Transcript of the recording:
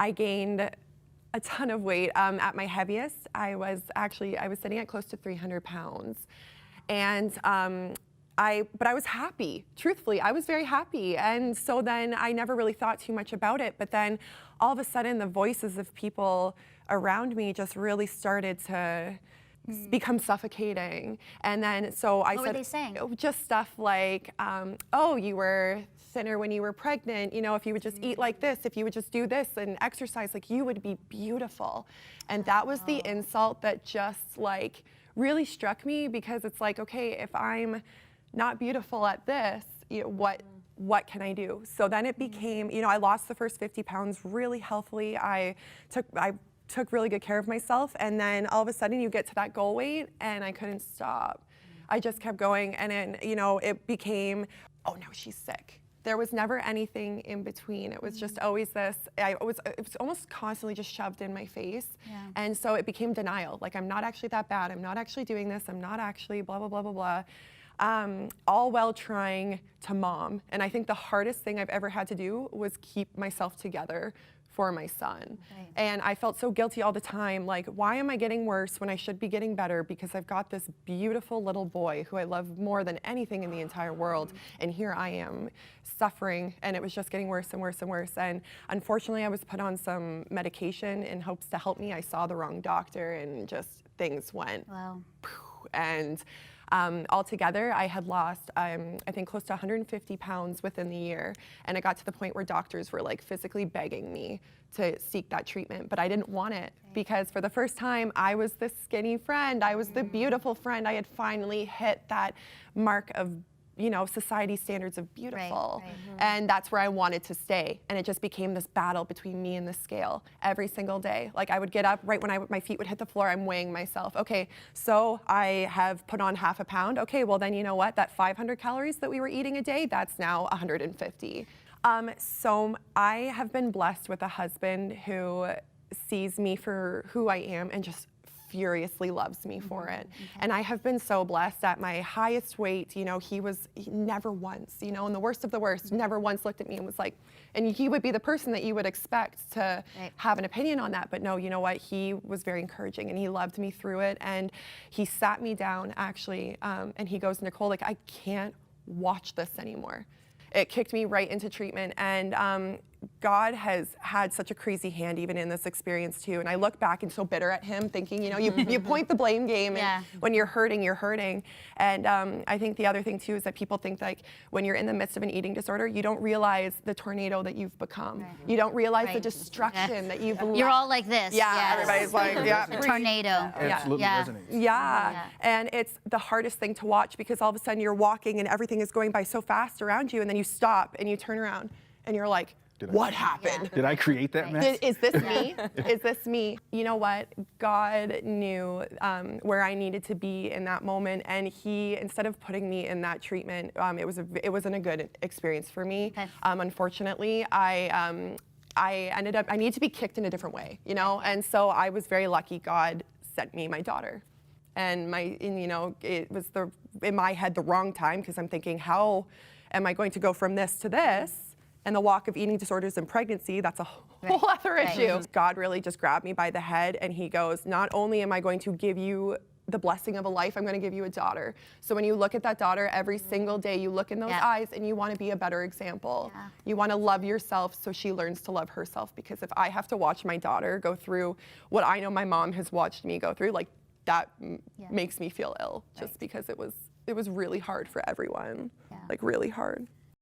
I gained a ton of weight. At my heaviest, I was sitting at close to 300 pounds. And but I was happy. Truthfully, I was very happy. And so then I never really thought too much about it. But then all of a sudden, the voices of people around me just really started to become suffocating. And then so I said, what were they saying? Just stuff like, oh, you were thinner when you were pregnant. You know, if you would just eat like this, if you would just do this and exercise, like you would be beautiful. And that was the insult that just like really struck me, because it's like, okay, if I'm not beautiful at this, you know, what can I do? So then it became, you know, I lost the first 50 pounds really healthily. I took really good care of myself, and then all of a sudden you get to that goal weight and I couldn't stop. I just kept going, and then, you know, it became, oh no, she's sick. There was never anything in between. It was just always this, it was almost constantly just shoved in my face. Yeah. And so it became denial. Like, I'm not actually that bad. I'm not actually doing this. I'm not actually blah, blah, blah, blah, blah. All while trying to mom. And I think the hardest thing I've ever had to do was keep myself together for my son. Right. And I felt so guilty all the time, like, why am I getting worse when I should be getting better? Because I've got this beautiful little boy who I love more than anything in the entire world, and here I am suffering, and it was just getting worse and worse and worse. And unfortunately, I was put on some medication in hopes to help me. I saw the wrong doctor, and just things went. Wow. And altogether, I had lost, I think, close to 150 pounds within the year. And it got to the point where doctors were like physically begging me to seek that treatment, but I didn't want it, because for the first time, I was the skinny friend. I was the beautiful friend. I had finally hit that mark of, you know, society standards of beautiful. Right. And that's where I wanted to stay. And it just became this battle between me and the scale every single day. Like, I would get up right when my feet would hit the floor, I'm weighing myself. Okay, so I have put on half a pound. Okay, well then, you know what? That 500 calories that we were eating a day, that's now 150. So I have been blessed with a husband who sees me for who I am and just furiously loves me for it. And I have been so blessed. At my highest weight, you know, he never once, you know, and the worst of the worst, never once looked at me and was like, and he would be the person that you would expect to have an opinion on that. But no, you know what? He was very encouraging, and he loved me through it. And he sat me down, actually, and he goes, Nicole, like, I can't watch this anymore. It kicked me right into treatment, and God has had such a crazy hand even in this experience too. And I look back and so bitter at him, thinking, you know, you point the blame game, and when you're hurting, you're hurting. And I think the other thing too is that people think, like, when you're in the midst of an eating disorder, you don't realize the tornado that you've become. You don't realize the destruction that you've left. You're all like this. Everybody's like, a tornado. Absolutely resonates. And it's the hardest thing to watch, because all of a sudden you're walking and everything is going by so fast around you, and then you stop and you turn around and you're like, what happened? Did I create that mess? Is this me? Is this me? You know what? God knew where I needed to be in that moment, and he, instead of putting me in that treatment, it wasn't a good experience for me. Unfortunately, I needed to be kicked in a different way, you know? And so I was very lucky. God sent me my daughter. And you know, it was in my head the wrong time, because I'm thinking, how am I going to go from this to this? And the walk of eating disorders and pregnancy, that's a whole other issue. God really just grabbed me by the head, and he goes, not only am I going to give you the blessing of a life, I'm going to give you a daughter. So when you look at that daughter every single day, you look in those eyes and you want to be a better example. You want to love yourself so she learns to love herself. Because if I have to watch my daughter go through what I know my mom has watched me go through, like, that makes me feel ill, just because it was really hard for everyone, like really hard.